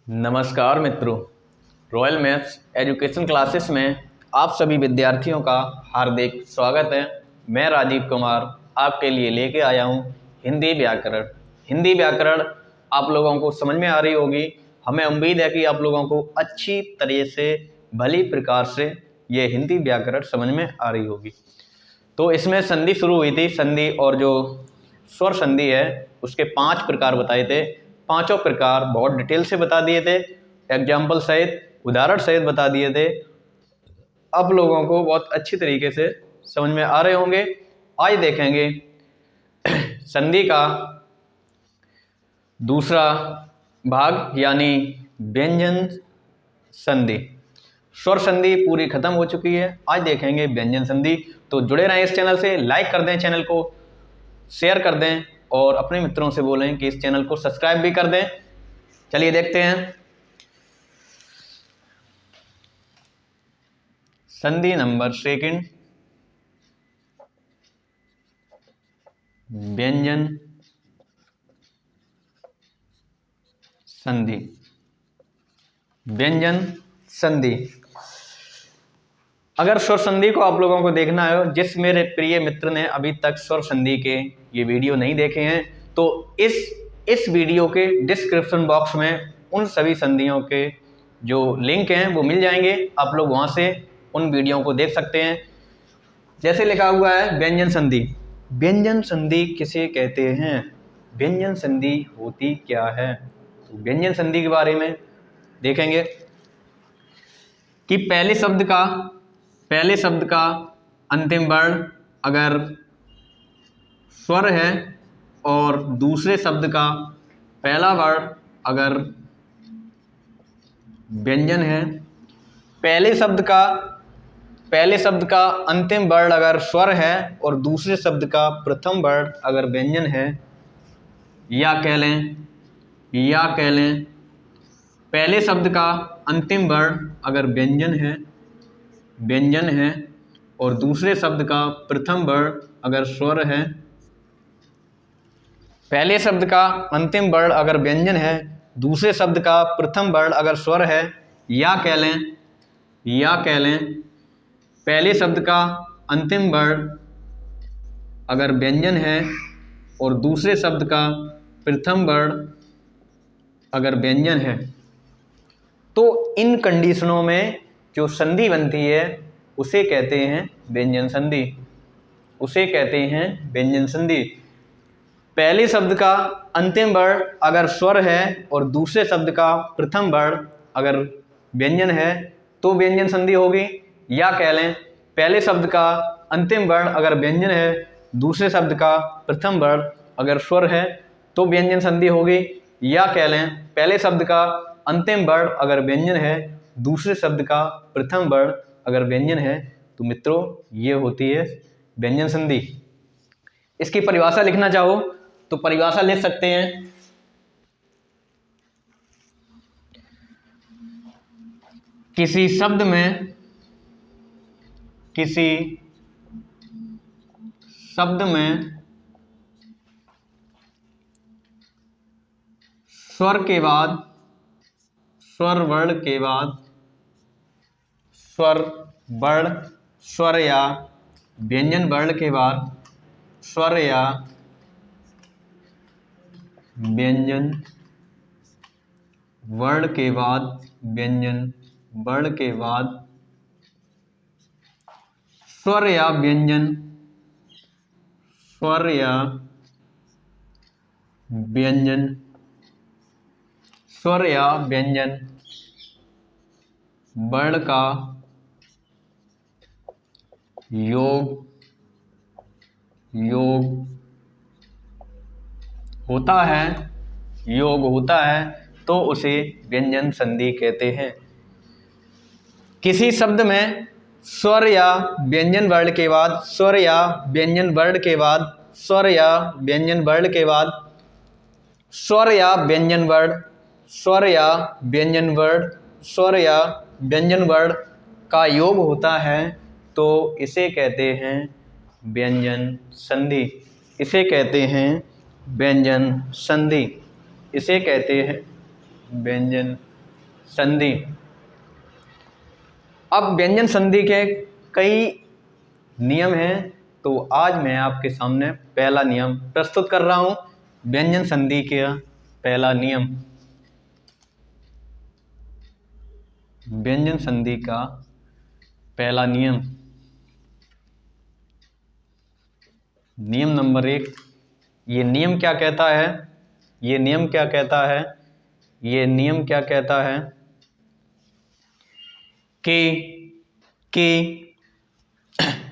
नमस्कार मित्रों, royal maths education classes में आप सभी विद्यार्थियों का हार्दिक स्वागत है। मैं राजीव कुमार आपके लिए लेके आया हूँ हिंदी व्याकरण। हिंदी व्याकरण आप लोगों को समझ में आ रही होगी। हमें उम्मीद है कि आप लोगों को अच्छी तरह से भली प्रकार से ये हिंदी व्याकरण समझ में आ रही होगी। तो इसमें संधि शुरू हुई थी। संधि और जो स्वर संधि है उसके 5 प्रकार बताए थे। पांचों प्रकार बहुत डिटेल से बता दिए थे, एग्जाम्पल सहित, उदाहरण सहित बता दिए थे। अब लोगों को बहुत अच्छी तरीके से समझ में आ रहे होंगे। आज देखेंगे संधि का दूसरा भाग यानी व्यंजन संधि। स्वर संधि पूरी खत्म हो चुकी है, आज देखेंगे व्यंजन संधि। तो जुड़े रहें इस चैनल से, लाइक कर दें, चैनल को शेयर कर दें और अपने मित्रों से बोलें कि इस चैनल को सब्सक्राइब भी कर दें। चलिए देखते हैं संधि नंबर सेकंड, व्यंजन संधि। व्यंजन संधि, अगर स्वर संधि को आप लोगों को देखना है, जिस मेरे प्रिय मित्र ने अभी तक स्वर संधि के ये वीडियो नहीं देखे हैं, तो इस वीडियो के डिस्क्रिप्शन बॉक्स में उन सभी संधियों के जो लिंक हैं वो मिल जाएंगे। आप लोग वहां से उन वीडियो को देख सकते हैं। जैसे लिखा हुआ है व्यंजन संधि। व्यंजन संधि किसे कहते हैं, व्यंजन संधि होती क्या है, तो व्यंजन संधि के बारे में देखेंगे कि पहले शब्द का अंतिम वर्ण अगर स्वर है और दूसरे शब्द का पहला वर्ण अगर व्यंजन है, पहले शब्द का अंतिम वर्ण अगर स्वर है और दूसरे शब्द का प्रथम वर्ण अगर व्यंजन है, या कह लें पहले शब्द का अंतिम वर्ण अगर व्यंजन है और दूसरे शब्द का प्रथम वर्ण अगर स्वर है, पहले शब्द का अंतिम वर्ण अगर व्यंजन है, दूसरे शब्द का प्रथम वर्ण अगर स्वर है, या कह लें पहले शब्द का अंतिम वर्ण अगर व्यंजन है और दूसरे शब्द का प्रथम वर्ण अगर व्यंजन है, तो इन कंडीशनों में जो संधि बनती है उसे कहते हैं व्यंजन संधि। पहले शब्द का अंतिम वर्ण अगर स्वर है और दूसरे शब्द का प्रथम वर्ण अगर व्यंजन है तो व्यंजन संधि होगी। या कह लें पहले शब्द का अंतिम वर्ण अगर व्यंजन है, दूसरे शब्द का प्रथम वर्ण अगर स्वर है तो व्यंजन संधि होगी। या कह लें पहले शब्द का अंतिम वर्ण अगर व्यंजन है, दूसरे शब्द का प्रथम वर्ण अगर व्यंजन है, तो मित्रों ये होती है व्यंजन संधि। इसकी परिभाषा लिखना चाहो तो परिभाषा लिख सकते हैं। किसी शब्द में स्वर या व्यंजन वर्ण के बाद स्वर या व्यंजन वर्ण के बाद स्वर या व्यंजन वर्ण का योग होता है तो उसे व्यंजन संधि कहते हैं। किसी शब्द में स्वर या व्यंजन वर्ण के बाद स्वर या व्यंजन वर्ण के बाद स्वर या व्यंजन वर्ण के बाद स्वर या व्यंजन वर्ण स्वर या व्यंजन वर्ण स्वर या व्यंजन वर्ण का योग होता है तो इसे कहते हैं व्यंजन संधि। इसे कहते हैं व्यंजन संधि। अब व्यंजन संधि के कई नियम हैं, तो आज मैं आपके सामने पहला नियम प्रस्तुत कर रहा हूं। व्यंजन संधि का पहला नियम, व्यंजन संधि का पहला नियम, नियम नंबर 1। ये नियम क्या कहता है? ये नियम क्या कहता है? ये नियम क्या कहता है कि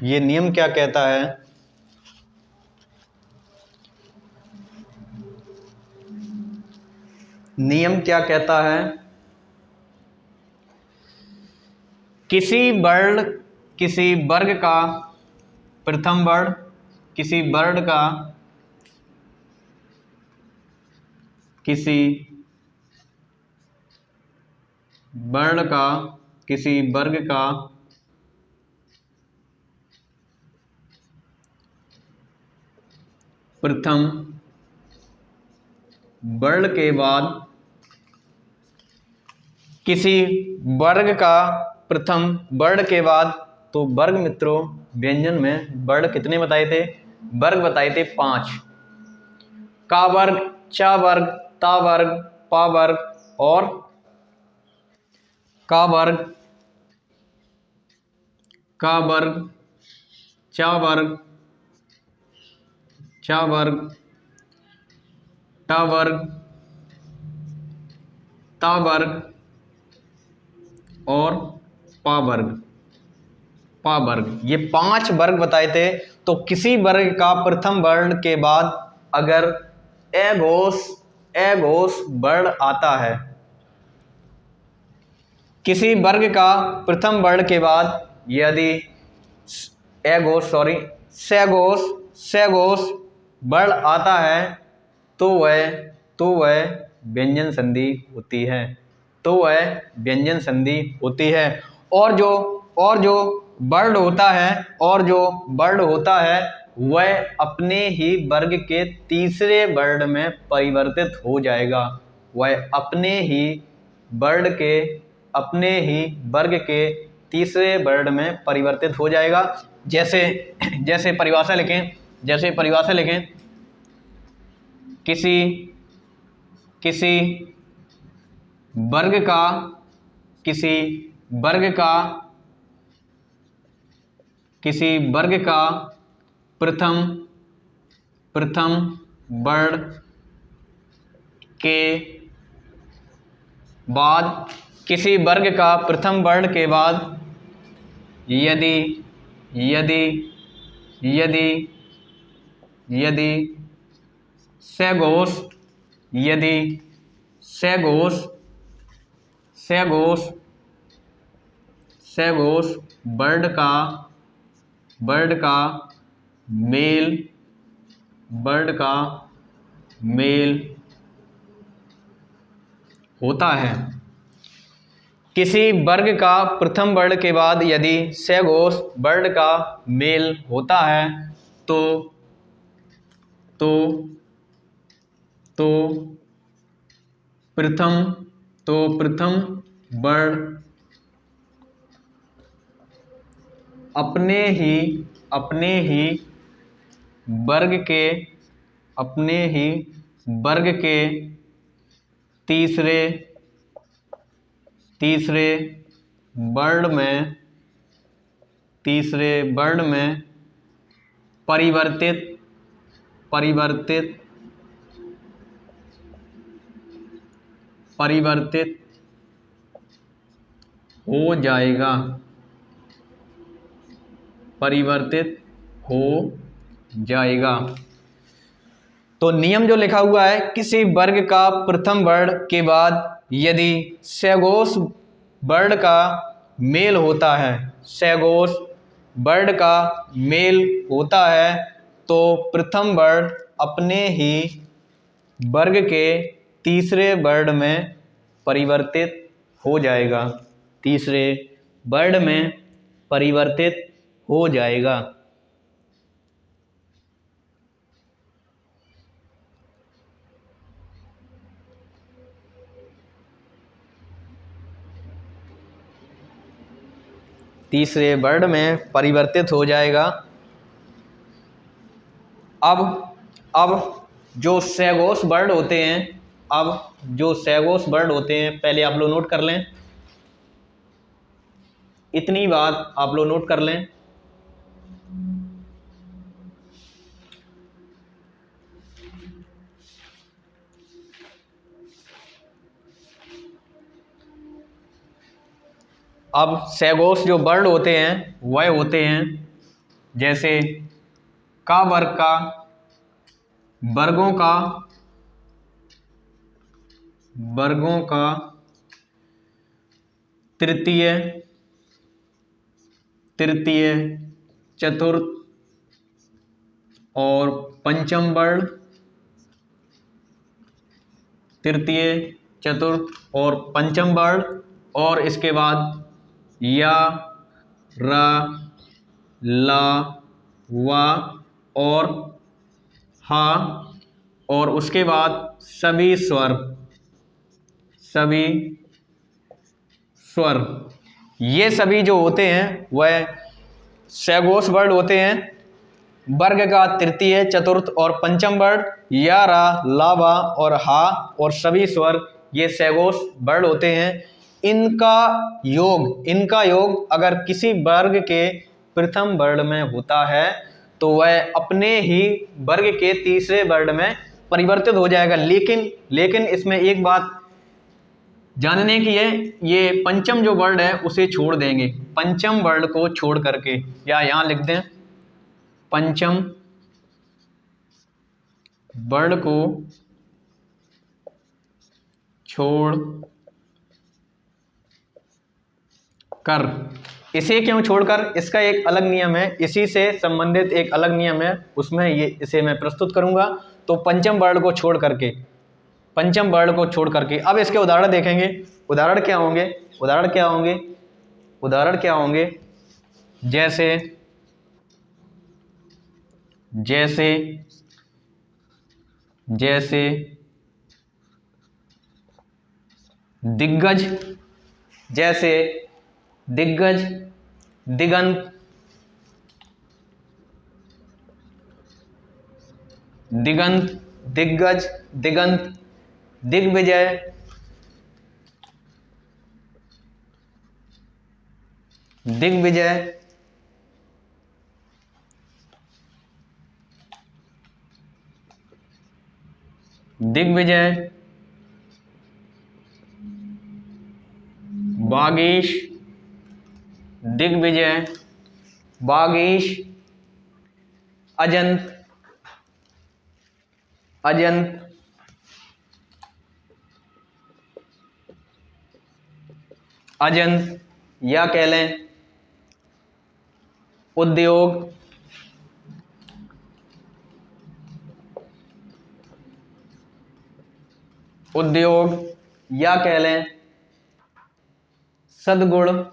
ये नियम क्या कहता है? नियम क्या कहता है? किसी वर्ग का प्रथम वर्ग, किसी वर्ग का प्रथम वर्ग के बाद, किसी वर्ग का प्रथम वर्ण के बाद, तो वर्ग मित्रों व्यंजन में वर्ण कितने बताए थे? वर्ग बताए थे 5। का वर्ग, चा वर्ग, ता वर्ग, पा वर्ग और का वर्ग, चा वर्ग, टा वर्ग, ता वर्ग और पा वर्ग। ये 5 वर्ग बताए थे। तो किसी वर्ग का प्रथम वर्ण के बाद अगर अघोष वर्ण आता है, किसी वर्ग का प्रथम वर्ण के बाद यदि सघोष वर्ण आता है, तो वह व्यंजन संधि होती है। तो वह व्यंजन संधि होती है। और जो वर्ण होता है वह अपने ही वर्ग के तीसरे वर्ण में परिवर्तित हो जाएगा। वह अपने ही वर्ग के तीसरे वर्ण में परिवर्तित हो जाएगा। जैसे परिभाषा लिखें, किसी वर्ग का प्रथम वर्ण के बाद, किसी वर्ग का प्रथम वर्ण के बाद यदि सघोष वर्ण का मेल होता है, किसी वर्ग का प्रथम वर्ण के बाद यदि सघोष वर्ण का मेल होता है, तो प्रथम वर्ण अपने ही वर्ग के तीसरे वर्ण में परिवर्तित हो जाएगा। तो नियम जो लिखा हुआ है, किसी वर्ग का प्रथम वर्ण के बाद यदि सघोष वर्ण का मेल होता है, तो प्रथम वर्ण अपने ही वर्ग के तीसरे वर्ण में परिवर्तित हो जाएगा। तीसरे वर्ड में परिवर्तित हो जाएगा। अब जो सैगोस वर्ड होते हैं, पहले आप लोग नोट कर लें, इतनी बात आप लोग नोट कर लें। अब सैगोस जो वर्ड होते हैं वह होते हैं जैसे का वर्ग का, वर्गों का, तृतीय, चतुर्थ और पंचम वर्ण, तृतीय, चतुर्थ और पंचम वर्ण, और इसके बाद या, रा, ला, वा और हा, और उसके बाद सभी स्वर। ये सभी जो होते हैं वह सैगोस वर्ड होते हैं। वर्ग का तृतीय, चतुर्थ और पंचम वर्ड या, रा, ला, वा और हा और सभी स्वर, ये सैगोस वर्ड होते हैं। इनका योग अगर किसी वर्ग के प्रथम वर्ण में होता है तो वह अपने ही वर्ग के तीसरे वर्ण में परिवर्तित हो जाएगा। लेकिन इसमें एक बात जानने की है, ये पंचम जो वर्ड है उसे छोड़ देंगे, पंचम वर्ड को छोड़ करके, या यहां लिख दें पंचम वर्ड को छोड़ कर। इसे क्यों छोड़कर, इसका एक अलग नियम है, इसी से संबंधित एक अलग नियम है, उसमें इसे मैं प्रस्तुत करूंगा। तो पंचम वर्ड को छोड़ करके अब इसके उदाहरण देखेंगे। उदाहरण क्या होंगे? जैसे दिग्गज, दिगंत, दिग्गज, दिगंत, दिग्विजय, बागीश, अजंत, या कह लें उद्योग, या कह लें सद्गुण,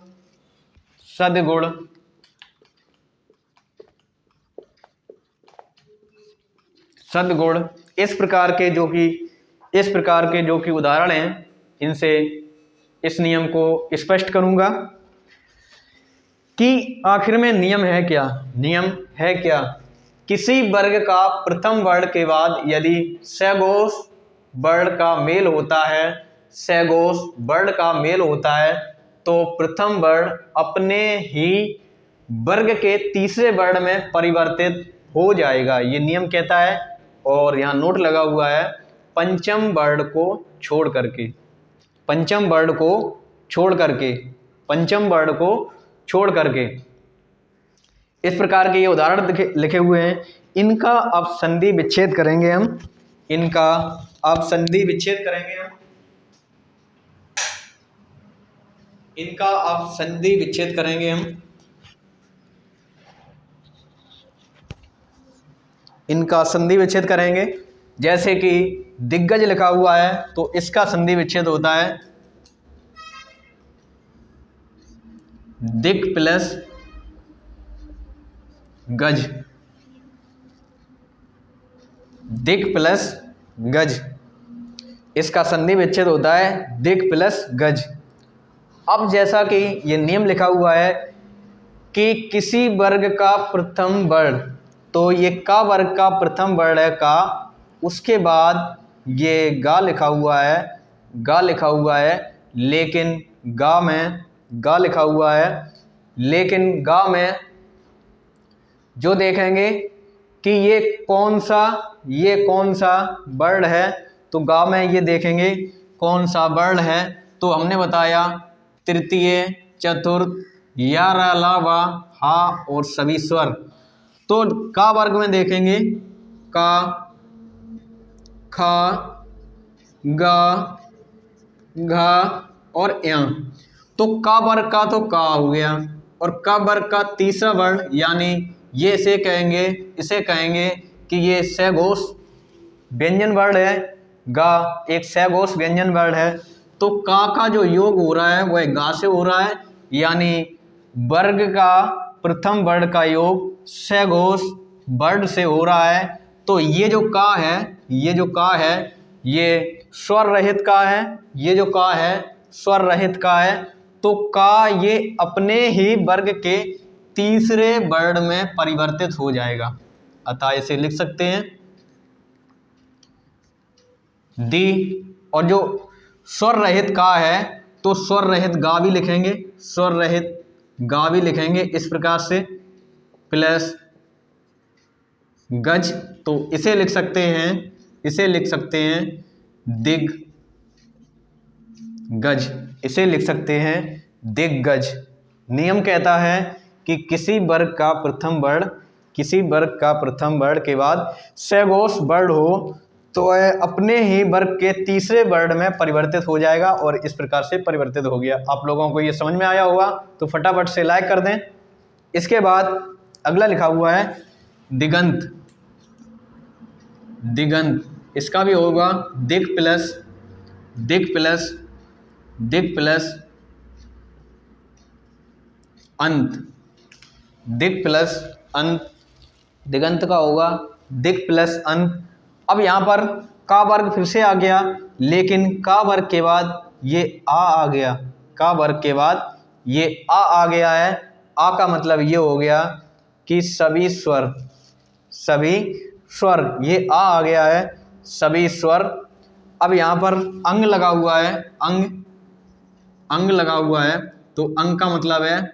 इस प्रकार के जो कि उदाहरण हैं, इनसे इस नियम को स्पष्ट करूंगा कि आखिर में नियम है क्या। किसी वर्ग का प्रथम वर्ण के बाद यदि सैगोस वर्ण का मेल होता है तो प्रथम वर्ण अपने ही वर्ग के तीसरे वर्ण में परिवर्तित हो जाएगा, ये नियम कहता है। और यहाँ नोट लगा हुआ है, पंचम वर्ण को छोड़ करके। इस प्रकार के ये उदाहरण लिखे हुए हैं। इनका अब संधि विच्छेद करेंगे हम। इनका अब संधि विच्छेद करेंगे हम। जैसे कि दिग्गज लिखा हुआ है तो इसका संधि विच्छेद होता है दिक प्लस गज, इसका संधि विच्छेद होता है दिक प्लस गज। अब जैसा कि ये नियम लिखा हुआ है कि किसी वर्ग का प्रथम वर्ण, तो ये का वर्ग का प्रथम वर्ण है का, उसके बाद ये गा लिखा हुआ है, गा लिखा हुआ है, लेकिन गा में गा लिखा हुआ है, लेकिन गा में जो देखेंगे कि ये कौन सा वर्ण है, तो गा में ये देखेंगे कौन सा वर्ण है। तो हमने बताया तृतीय, चतुर्थ, या, र, ला, वा, हा और सभी स्वर। तो का वर्ग में देखेंगे का, खा, गा, घा और या। तो का वर्ग का तो का हो गया, और का वर्ग का तीसरा वर्ण यानी ये इसे कहेंगे कि ये सघोष व्यंजन वर्ण है। गा एक सघोष व्यंजन वर्ण है। तो का जो योग हो रहा है वह गा से हो रहा है, यानी वर्ग का प्रथम वर्ण का योग सघोष वर्ण से हो रहा है। तो ये जो का है, ये स्वर रहित का है, ये जो का है स्वर रहित का है। तो का ये अपने ही वर्ग के तीसरे वर्ण में परिवर्तित हो जाएगा, अतः इसे लिख सकते हैं दी। और जो स्वर रहित का है तो स्वर रहित गा भी लिखेंगे, स्वर रहित गा भी लिखेंगे इस प्रकार से, प्लस गज। तो इसे लिख सकते हैं दिग गज, इसे लिख सकते हैं दिग्गज। नियम कहता है कि किसी वर्ग का प्रथम वर्ण के बाद सघोष वर्ण हो तो वह अपने ही वर्ग के तीसरे वर्ण में परिवर्तित हो जाएगा, और इस प्रकार से परिवर्तित हो गया। आप लोगों को ये समझ में आया होगा तो फटाफट से लाइक कर दें। इसके बाद अगला लिखा हुआ है दिगंत। इसका भी होगा दिग प्लस अंत, दिग प्लस अंत, दिगंत का होगा दिग प्लस अंत। अब यहाँ पर का वर्ग फिर से आ गया, लेकिन का वर्ग के बाद ये आ गया, का वर्ग के बाद ये आ गया है। आ का मतलब ये हो गया कि सभी स्वर ये आ गया है, सभी स्वर। अब यहाँ पर अंग लगा हुआ है, अंग लगा हुआ है, तो अंग का मतलब है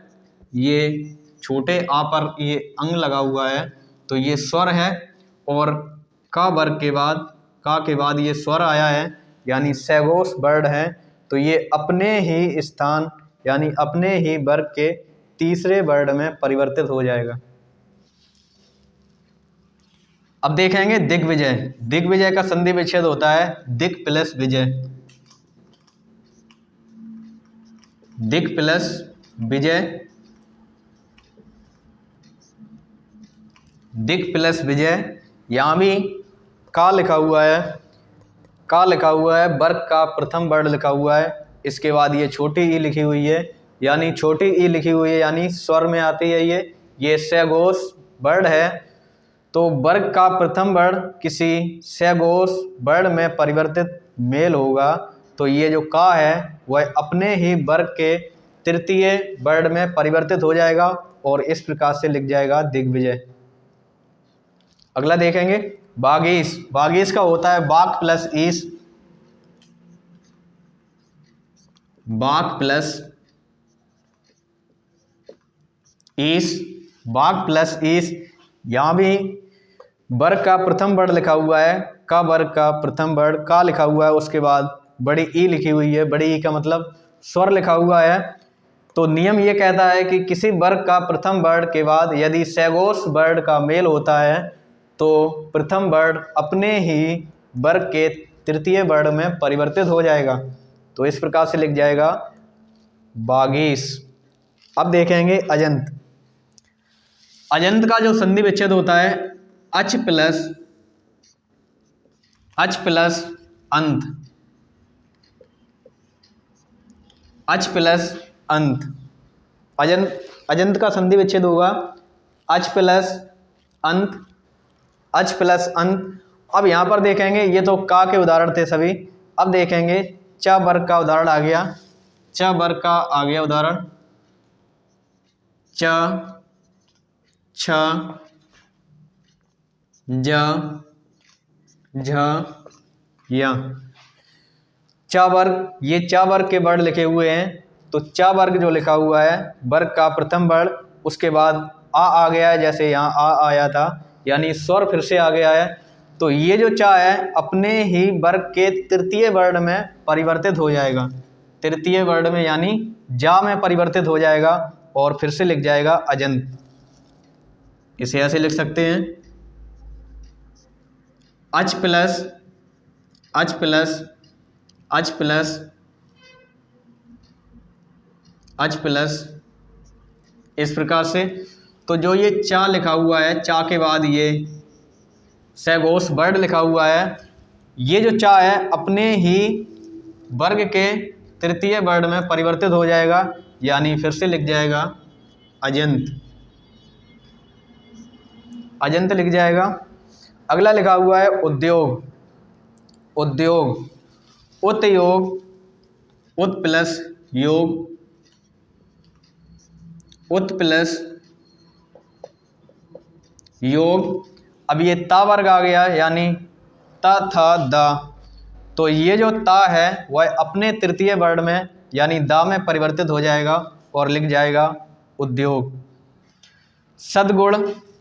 ये छोटे आ पर ये अंग लगा हुआ है, तो ये स्वर है। और का वर्ग के बाद, का के बाद ये स्वर आया है, यानी सघोष वर्ण है, तो ये अपने ही स्थान यानी अपने ही वर्ग के तीसरे वर्ण में परिवर्तित हो जाएगा। अब देखेंगे दिग्विजय। दिग्विजय का संधि विच्छेद होता है दिग प्लस विजय, दिग प्लस विजय, दिग प्लस विजय। यहाँ भी का लिखा हुआ है, वर्ग का प्रथम वर्ण लिखा हुआ है, इसके बाद ये छोटी ई लिखी हुई है, यानी छोटी ई लिखी हुई है यानी स्वर में आती है, ये सघोष वर्ण है। तो वर्ग का प्रथम वर्ण किसी सघोष वर्ण में परिवर्तित मेल होगा, तो ये जो का है वह अपने ही वर्ग के तृतीय वर्ण में परिवर्तित हो जाएगा, और इस प्रकार से लिख जाएगा दिग्विजय। अगला देखेंगे बागीश। बागीश का होता है बाक प्लस ईस, बाक प्लस ईस, बाक प्लस ईस। यहाँ भी वर्ग का प्रथम वर्ण लिखा हुआ है, का वर्ग का प्रथम वर्ण का लिखा हुआ है, उसके बाद बड़ी ई लिखी हुई है, बड़ी ई का मतलब स्वर लिखा हुआ है। तो नियम ये कहता है कि किसी वर्ग का प्रथम वर्ण के बाद यदि सघोष वर्ण का मेल होता है तो प्रथम वर्ण अपने ही वर्ग के तृतीय वर्ण में परिवर्तित हो जाएगा, तो इस प्रकार से लिख जाएगा बागीश। अब देखेंगे अजंत। अजंत का जो संधि विच्छेद होता है अच प्लस अंत, अच प्लस अंत। अजंत का संधि विच्छेद होगा अच प्लस अंत, अच प्लस अंत। अब यहाँ पर देखेंगे ये तो का के उदाहरण थे सभी, अब देखेंगे च वर्ग का उदाहरण आ गया, च वर्ग का आ गया उदाहरण, च, छ, ज, झ, य। चा वर्ग, ये चा वर्ग के वर्ण लिखे हुए हैं, तो चा वर्ग जो लिखा हुआ है वर्ग का प्रथम वर्ण, उसके बाद आ गया है, जैसे यहाँ आ आया था, यानी स्वर फिर से आ गया है। तो ये जो चा है अपने ही वर्ग के तृतीय वर्ण में परिवर्तित हो जाएगा, तृतीय वर्ण में यानी जा में परिवर्तित हो जाएगा और फिर से लिख जाएगा अजंत। इसे ऐसे लिख सकते हैं, अच प्लस अच प्लस अच प्लस अच प्लस, इस प्रकार से। तो जो ये चा लिखा हुआ है, चा के बाद ये सघोष वर्ण लिखा हुआ है, ये जो चा है अपने ही वर्ग के तृतीय वर्ण में परिवर्तित हो जाएगा, यानी फिर से लिख जाएगा अजंत, अजंत लिख जाएगा। अगला लिखा हुआ है उद्योग, उद्योग, उत योग, उत प्लस योग, उत प्लस योग। अब ये ता वर्ग आ गया, यानी ता था दा, तो ये जो ता है वह अपने तृतीय वर्ण में यानी दा में परिवर्तित हो जाएगा और लिख जाएगा उद्योग। सदगुण,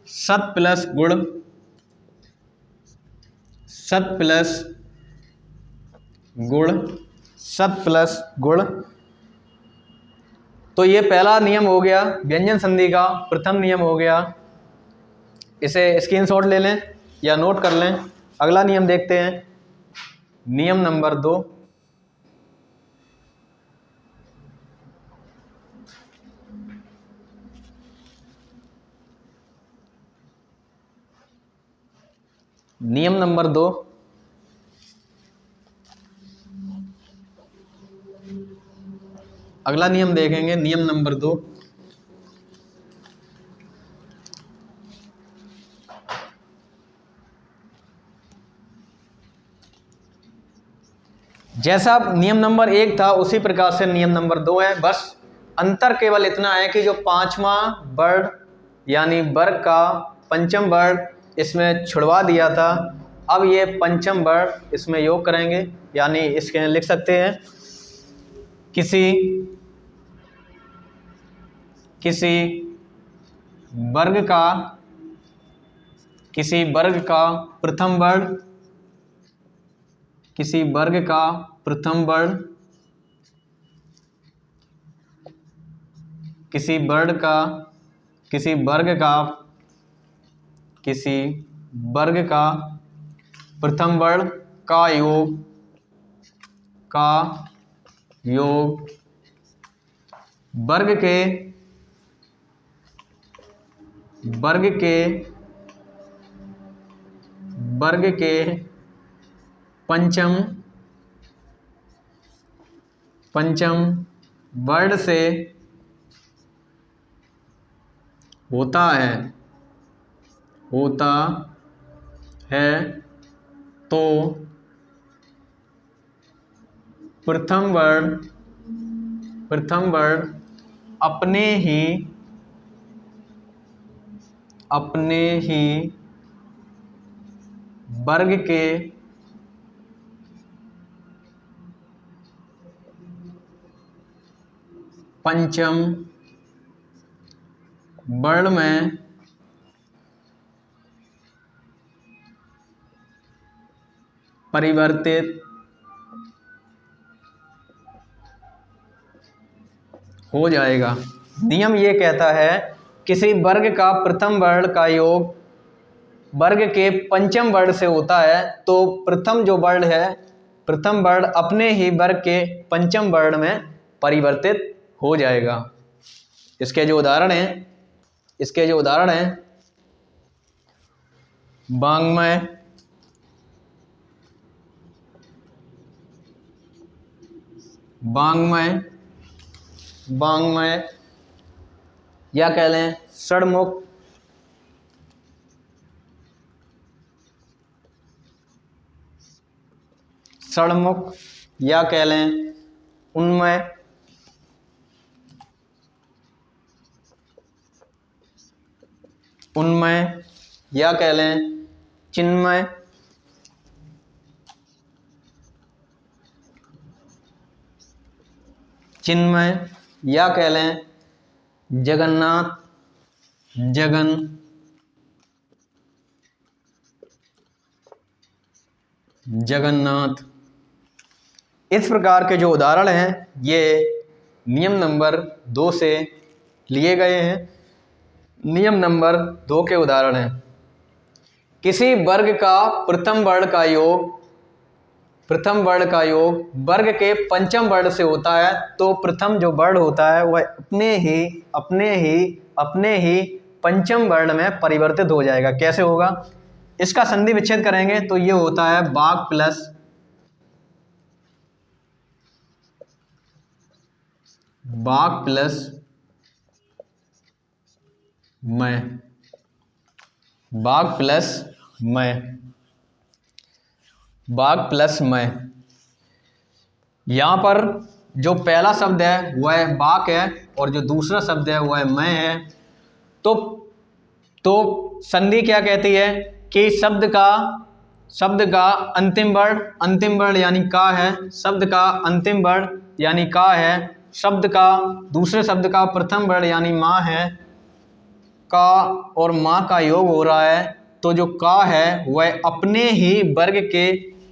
सत प्लस गुण, सत प्लस गुण, सत प्लस गुण। तो ये पहला नियम हो गया व्यंजन संधि का, प्रथम नियम हो गया, इसे स्क्रीनशॉट ले लें या नोट कर लें। अगला नियम देखते हैं, नियम नंबर 2। नियम नंबर 2, अगला नियम देखेंगे, नियम नंबर 2। जैसा नियम नंबर 1 था उसी प्रकार से नियम नंबर 2 है, बस अंतर केवल इतना है कि जो पांचवा वर्ण यानी वर्ग का पंचम वर्ण इसमें छुड़वा दिया था, अब ये पंचम वर्ण इसमें योग करेंगे, यानी इसके लिख सकते हैं किसी वर्ग का, किसी वर्ग का प्रथम वर्ण, किसी वर्ग का प्रथम वर्ण, किसी वर्ग का, किसी वर्ग का, किसी वर्ग का प्रथम वर्ण का योग, का योग वर्ग के, वर्ग के, वर्ग के पंचम, पंचम वर्ण से होता है, होता है, तो प्रथम वर्ण, प्रथम वर्ण अपने ही, अपने ही वर्ग के पंचम वर्ण में परिवर्तित हो जाएगा। नियम ये कहता है किसी वर्ग का प्रथम वर्ण का योग वर्ग के पंचम वर्ण से होता है, तो प्रथम जो वर्ण है, प्रथम वर्ण अपने ही वर्ग के पंचम वर्ण में परिवर्तित हो जाएगा। इसके जो उदाहरण हैं, इसके जो उदाहरण हैं, वाङ्मय, वाङ्मय, वाङ्मय या कह लें षडमुख, षडमुख या कह लें उन्मय, उन्मय या कह लें चिन्मय, चिन्मय या कह लें जगन्नाथ, जगन्नाथ। इस प्रकार के जो उदाहरण हैं ये नियम नंबर 2 से लिए गए हैं। नियम नंबर 2 के उदाहरण हैं, किसी वर्ग का प्रथम वर्ण का योग वर्ग के पंचम वर्ण से होता है तो प्रथम जो वर्ण होता है वह अपने ही पंचम वर्ण में परिवर्तित हो जाएगा। कैसे होगा? इसका संधि विच्छेद करेंगे तो ये होता है बाघ प्लस मैं, बाघ प्लस मैं। यहां पर जो पहला शब्द है वह बाघ है और जो दूसरा शब्द है वह मैं है। तो संधि क्या कहती है कि शब्द का अंतिम वर्ण यानी का है, शब्द का अंतिम वर्ण यानी का है, शब्द का दूसरे शब्द का प्रथम वर्ण यानी माँ है, का और माँ का योग हो रहा है तो जो का है वह अपने ही वर्ग के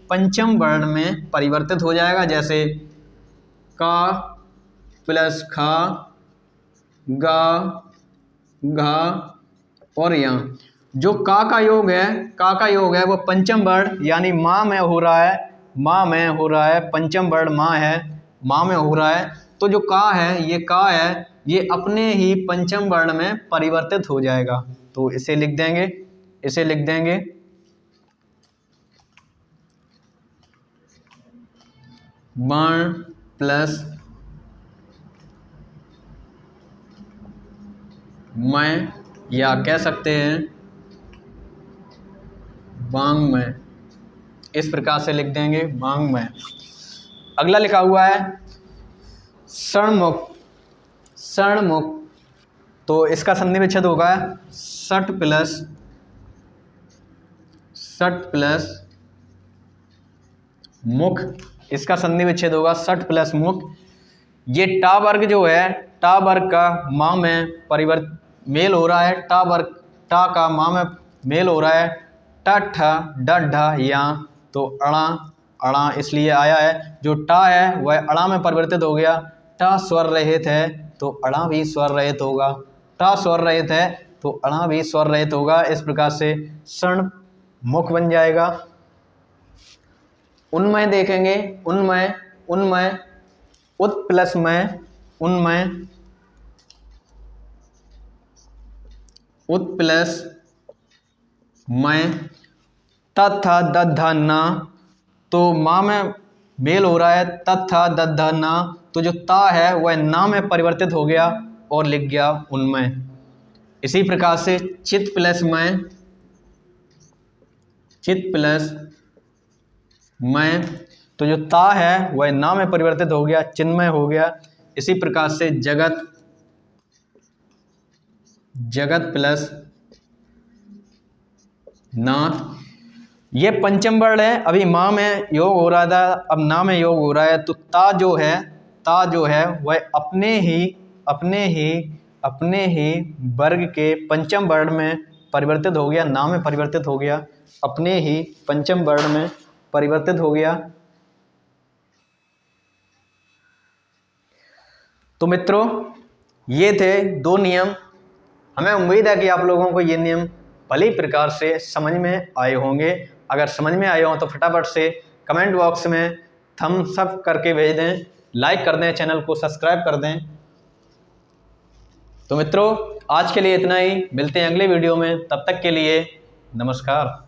पंचम वर्ण में परिवर्तित हो जाएगा। जैसे का प्लस खा, गा, घा और यहाँ जो का योग है वो पंचम वर्ण यानी माँ में हो रहा है, पंचम वर्ण माँ है, माँ में हो रहा है तो जो का है ये अपने ही पंचम वर्ण में परिवर्तित हो जाएगा। तो इसे लिख देंगे वर्ण प्लस मैं या कह सकते हैं वांग्मय। इस प्रकार से लिख देंगे वांग्मय। अगला लिखा हुआ है षण्मुख, तो इसका संधि विच्छेद होगा षट प्लस मुख। इसका संधि विच्छेद होगा षट प्लस मुख। ये टा वर्ग जो है, टा वर्ग का माँ में मेल हो रहा है, टा का माँ में मेल हो रहा है, ट ढ या तो अड़ा इसलिए आया है। जो टा है वह अड़ा में परिवर्तित हो गया। टा स्वर रहित है तो अड़ा भी स्वर रहित होगा, टा स्वर रहित है तो अड़ा भी स्वर रहित होगा। इस प्रकार से षण मुख बन जाएगा। उन्मय देखेंगे, उन्मय उत प्लस मैं, उन्मय उत प्लस मैं, तथा दधा ना तो माँ में मेल हो रहा है, तथा दधा ना तो जो ता है वह ना में परिवर्तित हो गया और लिख गया उन्मय। इसी प्रकार से चित प्लस मैं तो जो ता है वह ना में परिवर्तित हो गया, चिन्मय हो गया। इसी प्रकार से जगत प्लस नाथ, ये पंचम वर्ण है। अभी माँ में योग हो रहा था, अब ना में योग हो रहा है तो ता जो है वह अपने ही वर्ग के पंचम वर्ण में परिवर्तित हो गया, ना में परिवर्तित हो गया, अपने ही पंचम वर्ण में परिवर्तित हो गया। तो मित्रों ये थे 2 नियम। हमें उम्मीद है कि आप लोगों को ये नियम भली प्रकार से समझ में आए होंगे। अगर समझ में आए हों तो फटाफट से कमेंट बॉक्स में थम्स अप करके भेज दें, लाइक कर दें, चैनल को सब्सक्राइब कर दें। तो मित्रों आज के लिए इतना ही, मिलते हैं अगले वीडियो में, तब तक के लिए नमस्कार।